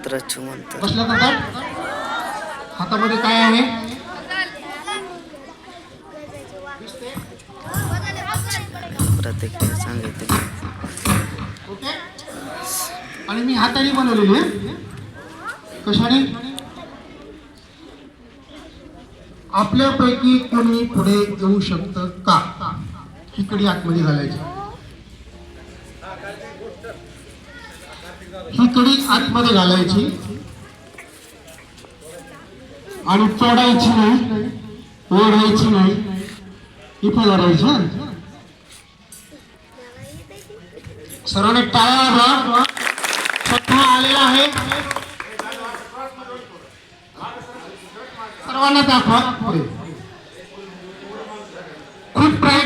मंत्राची मंत्र बसल्या का? हातामध्ये काय आहे? प्रतिक्रिया सांगितली. ओके. आणि मी हाताने बनवलेली आहे. कशाने? आपल्यापैकी कोणी पुढे येऊ शकतं का? ही कडी आतमध्ये घालायची. ही कडी आतमध्ये घालायची आणि तोडायची नाही, ओढायची नाही, इथे घालायची. सर्वांनी टाळ्या वाजवा. स्वतः आलेला आहे, सर्वांना दाखवा. खूप ट्राय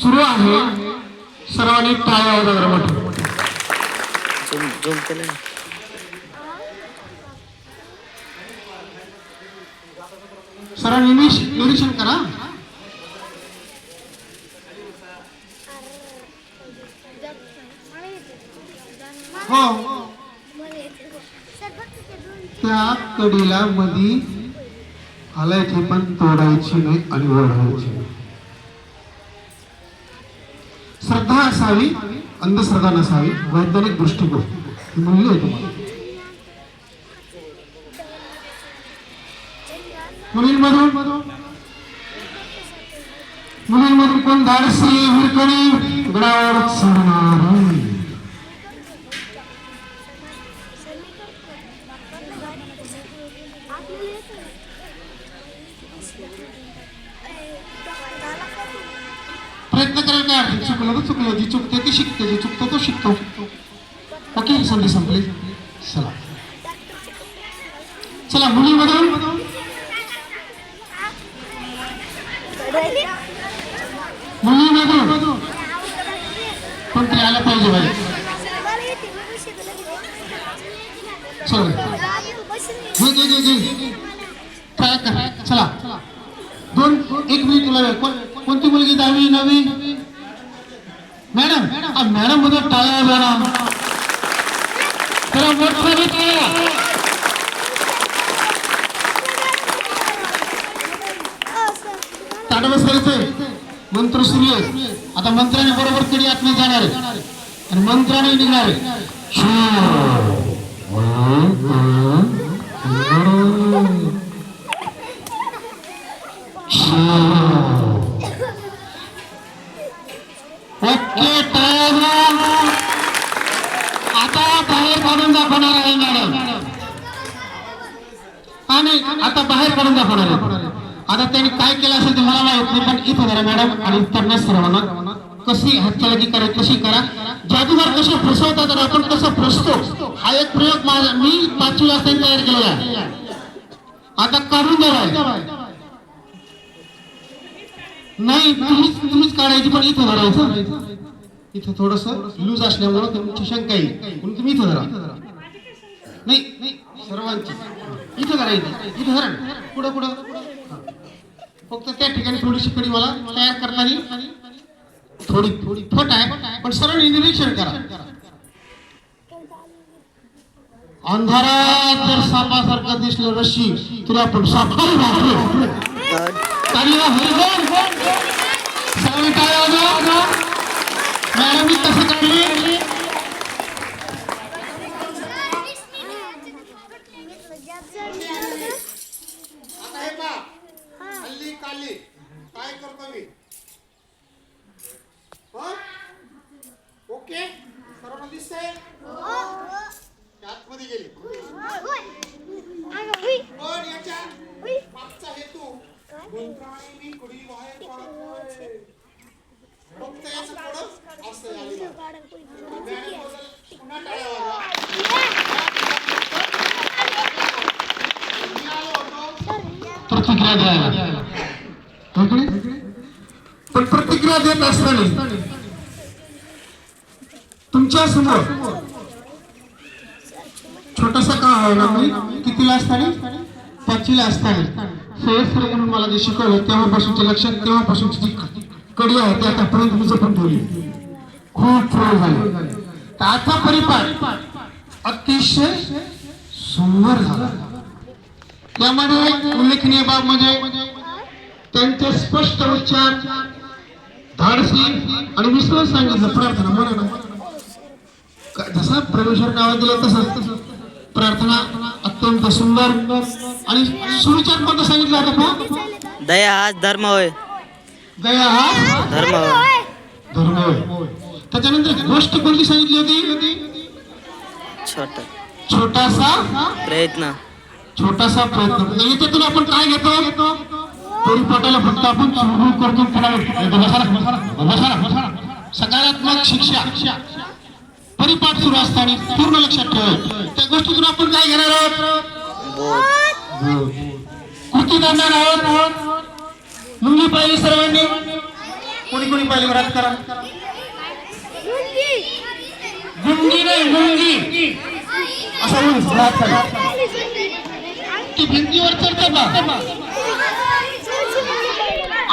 सुरू आहे. सर्वांनी टाळ्या वाजवा. झूम केलं ना. सर्वांनी निरीक्षण करा. हो, त्या कडीला मधी घालायची पण तोडायची नाही आणि ओढायची नाही. श्रद्धा असावी, अंधश्रद्धा नसावी, वैज्ञानिक दृष्टिकोन मूल्य आहे तुम्हाला. मुलींमधून कोण धाडसी हिरकणी गडावर चढणार? प्रयत्न करायला काय अर्थ? चुकलं तर चुकलं, जी चुकते ती शिकते, जी चुकतो तो शिकतो. ओके, संधी संपली. चला चला, मुलीमधून कोणतरी आलं पाहिजे भाई. चला, एक मिनिट तुला. कोणती मुलगी? 10वी 9वी? मॅडम, मॅडम मध्ये टाळ्या मॅडम. त्याला मोठ्याने टाळ्या. ताट बसायचंय. मंत्र सुरू आहे. आता मंत्राने बरोबर कडी आतमध्ये जाणार आहे आणि मंत्राने निघणार आहे. ओके, आता बाहेर काढून दाखवणार आहे मॅडम. आणि आता बाहेर काढून दाखवणार आहे. आता त्यांनी काय केलं असेल ते मला माहित नाही, पण इथं जरा मॅडम आणि त्यांना सर्वांना कशी हातचालकी करायची, कशी करा. जादूगार कसे फसवतात आणि आपण कसं फसतो, हा एक प्रयोग मी 5वी असताना तयार केलेला आहे. आता काढून द्यावा. नाही, तुम्हीच काढायची, पण इथं धरायचं. इथं थोडस लूज असल्यामुळे तुमची शंका येईल, म्हणून तुम्ही इथं धरा. नाही, सर्वांची इथं धरायची. इथं धरा. पुढं फक्त त्या ठिकाणी थोडीशी कडी मला तयार करताना थोडी फट आहे, पण सर्वांनी निरीक्षण करा. अंधारात जर सापासारखं दिसलं रशी, तुला आपण सापाला वापरू. सर्वांनी टाळ्या वाजवा. मॅडम मी कसं काढली? काय करतो मी? ओके, सर्वांना दिसतंय? आतमध्ये गेली. पण याच्या मागचा हेतू मंत्राने मी कडी बाहेर काढतोय. फक्त याचं थोडं असं आलेलं. पुन्हा टाळ्या वाजवा. प्रतिक्रिया द्यायला. पण प्रतिक्रिया देत असताना तुमच्या समोर छोटासा का होईना, मी कितीला असताना? 5वीला असताना सहस्त्र म्हणून मला जे शिकवलं तेव्हापासूनचे लक्षात, तेव्हापासूनची जी कडी आहे ती आतापर्यंत मी जपून ठेवली. खूप फरक झाले. आता परिपाठ अतिशय सुंदर झाला. त्यामध्ये उल्लेखनीय बाब म्हणजे त्यांचे स्पष्ट उच्चार, धाडसी आणि विश्वास सांगितलं. प्रार्थना म्हणा ना, जसा परमेश्वर नावात दिलं तसंच प्रार्थना अत्यंत सुंदर आणि सुविचार कोणता सांगितला होता? दया हाच धर्म होय. दया हा धर्म होय. धर्म होय. त्याच्यानंतर गोष्ट कोणती सांगितली होती? छोटासा प्रयत्न. छोटासा प्रयत्न. याच्यातून आपण काय घेतो? परिपाठाला फक्त आपण सुरू करतो. सकारात्मक शिक्षा परिपाठ सुरू असताना पूर्ण लक्षात ठेवा. त्या गोष्टीतून आपण काय घेणार आहोत? कृती करणार आहोत. मुंगी पाहिली सर्वांनी? कोणी कोणी पाहिली घरात करा. गुंगी नाही, मुंगी असं ती भिंतीवर चढतं का?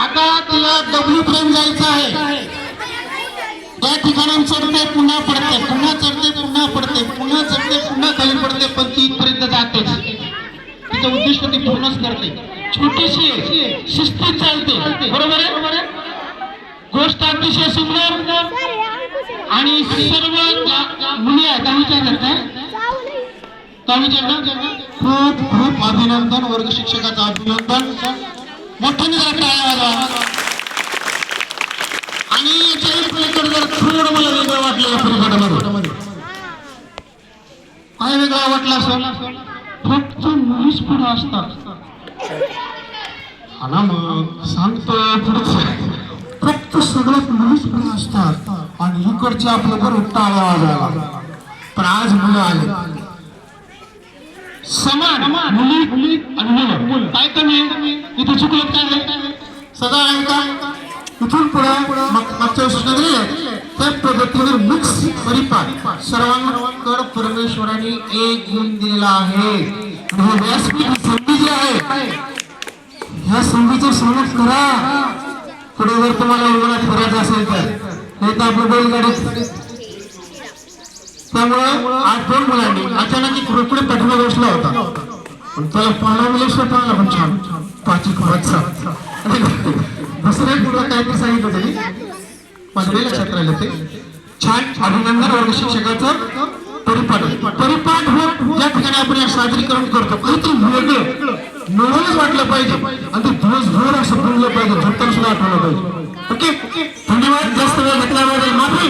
आता तिला डब्ल्यू पर्यंत जायचं आहे. त्या ठिकाणी चढते, पुन्हा पडते, पुन्हा चढते, पुन्हा पडते, पुन्हा चढते, पुन्हा खाली पडते, पण ती इथपर्यंत जाते. तिचं उद्दिष्ट ती पूर्णच करते. छोटीशी शिस्तीत चालते. बरोबर आहे? गोष्ट अतिशय सुंदर आणि सर्व मुली आहेत. खूप खूप अभिनंदन. वर्ग शिक्षकाचं अभिनंदन. मोठ्याने आणि याच्या जर थोडं मला वेगळं वाटलं या परिपाठामध्ये. काय वेगळा वाटला असेल? फक्त मुलीच पुढे असतात. ना मग सांगतो फक्त सगळ्यात मुलीच पुढे असतात आणि इकडच्या आपल्या बरोबर टाळ्या वाजायला. पण आज मुलं आले समान. मुली आणि मुलं काय कमी? इथे चुकलं काय? सगळं आहे का? इथून पुढे मागच्या सूचना दिल्या त्या पद्धतीने मिक्स परिपाठ सर्वांकडे परमेश्वराने एक घेऊन दिलेला आहे. व्यासपीठ संधी जी आहे ह्या संधीचे स्वागत करा. पुढे जर तुम्हाला उन्हाळ्यात फिरायचं असेल तर, नाही तर आपलं बैलगाडी. त्यामुळे आज दोन मुलांनी अचानक पुढे पाठीमागे बसला होता, पण त्याला पाहण्यापेक्षा पाहला पण छान पाची वाचा. दुसऱ्या पुढे काहीतरी सांगितलं त्यांनी, माझ्या लक्षात राहिलं ते. छान अभिनंदन वर्ग शिक्षकाचं. परिपाठ ज्या ठिकाणी आपण सादरीकरण करतो काहीतरी वेगळं नवलच वाटलं पाहिजे आणि ते दिवसभर असं बोललं पाहिजे, झोपताना सुद्धा आठवलं पाहिजे. ओके, धन्यवाद. जास्त वेळ घेतल्याबद्दल माफी.